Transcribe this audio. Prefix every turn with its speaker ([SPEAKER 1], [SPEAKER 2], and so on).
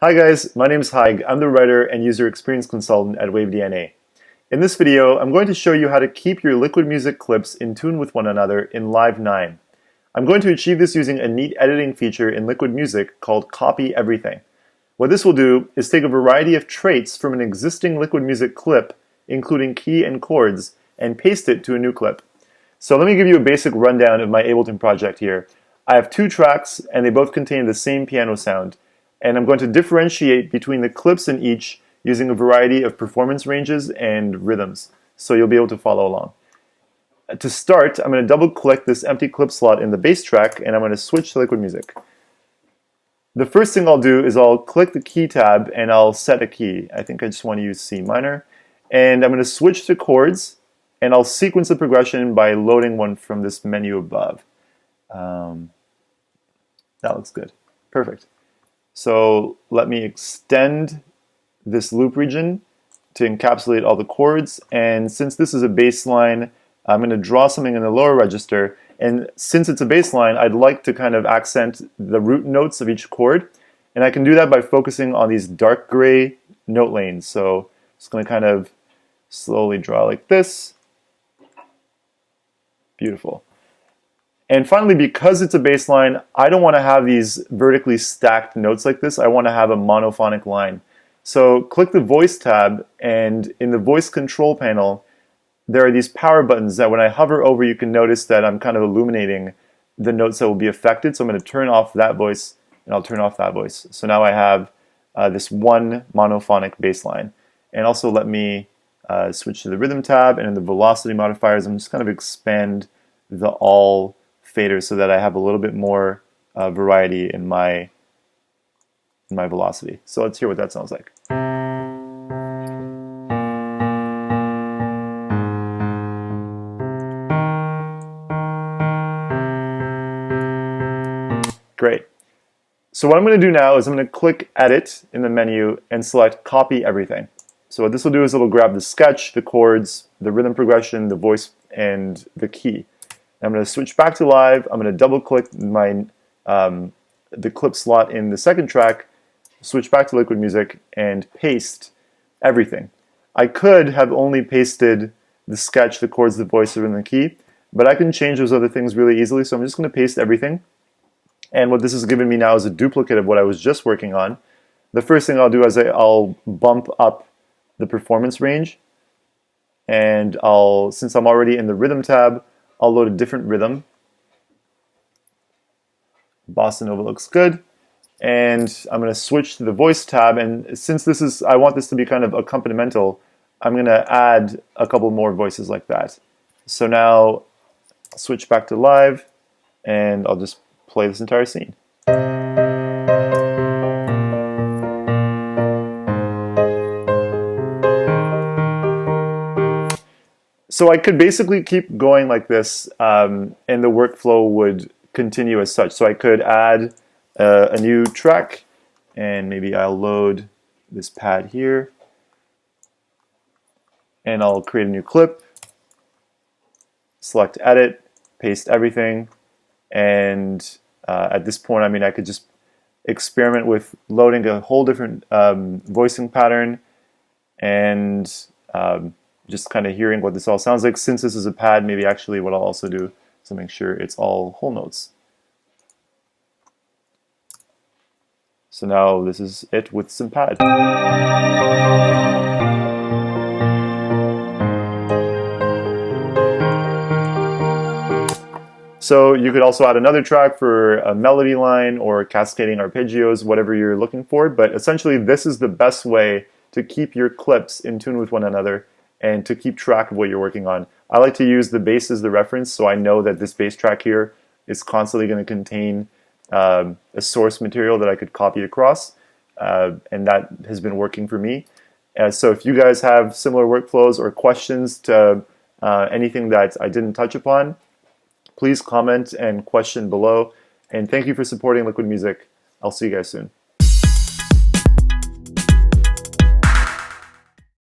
[SPEAKER 1] Hi guys, my name is Haig. I'm the writer and user experience consultant at WaveDNA. In this video, I'm going to show you how to keep your Liquid Music clips in tune with one another in Live 9. I'm going to achieve this using a neat editing feature in Liquid Music called Copy Everything. What this will do is take a variety of traits from an existing Liquid Music clip, including key and chords, and paste it to a new clip. So let me give you a basic rundown of my Ableton project here. I have two tracks and they both contain the same piano sound. And I'm going to differentiate between the clips in each using a variety of performance ranges and rhythms, so you'll be able to follow along. To start, I'm going to double click this empty clip slot in the bass track and I'm going to switch to Liquid Music. The first thing I'll do is I'll click the key tab and I'll set a key. I think I just want to use C minor. And I'm going to switch to chords and I'll sequence the progression by loading one from this menu above. That looks good. Perfect. So let me extend this loop region to encapsulate all the chords, and since this is a bass line, I'm going to draw something in the lower register, and since it's a bass line, I'd like to kind of accent the root notes of each chord, and I can do that by focusing on these dark gray note lanes. So I'm just going to kind of slowly draw like this. Beautiful. And finally, because it's a bass line, I don't want to have these vertically stacked notes like this. I want to have a monophonic line. So click the Voice tab, and in the Voice Control panel, there are these power buttons that when I hover over, you can notice that I'm kind of illuminating the notes that will be affected. So I'm going to turn off that voice, and I'll turn off that voice. So now I have this one monophonic bass line. And also let me switch to the Rhythm tab, and in the Velocity modifiers, I'm just kind of expand the all faders so that I have a little bit more variety in my velocity. So let's hear what that sounds like. Great. So what I'm going to do now is I'm going to click Edit in the menu and select Copy Everything. So what this will do is it'll grab the sketch, the chords, the rhythm progression, the voice, and the key. I'm going to switch back to live. I'm going to double click my the clip slot in the second track, switch back to Liquid Music, and paste everything. I could have only pasted the sketch, the chords, the voice, and the key, but I can change those other things really easily, so I'm just going to paste everything. And what this has given me now is a duplicate of what I was just working on. The first thing I'll do is I'll bump up the performance range, and since I'm already in the Rhythm tab, I'll load a different rhythm. Bossa Nova looks good. And I'm going to switch to the Voice tab, and since I want this to be kind of accompanimental, I'm going to add a couple more voices like that. So now I'll switch back to live, and I'll just play this entire scene. So I could basically keep going like this, and the workflow would continue as such. So I could add a new track, and maybe I'll load this pad here, and I'll create a new clip, select Edit, paste everything, and at this point, I mean, I could just experiment with loading a whole different voicing pattern, and just kind of hearing what this all sounds like. Since this is a pad, maybe actually what I'll also do is make sure it's all whole notes. So now this is it with some pad. So you could also add another track for a melody line or cascading arpeggios, whatever you're looking for, but essentially this is the best way to keep your clips in tune with one another and to keep track of what you're working on. I like to use the bass as the reference, so I know that this bass track here is constantly going to contain a source material that I could copy across, and that has been working for me. So if you guys have similar workflows or questions to anything that I didn't touch upon, please comment and question below. And thank you for supporting Liquid Music. I'll see you guys soon.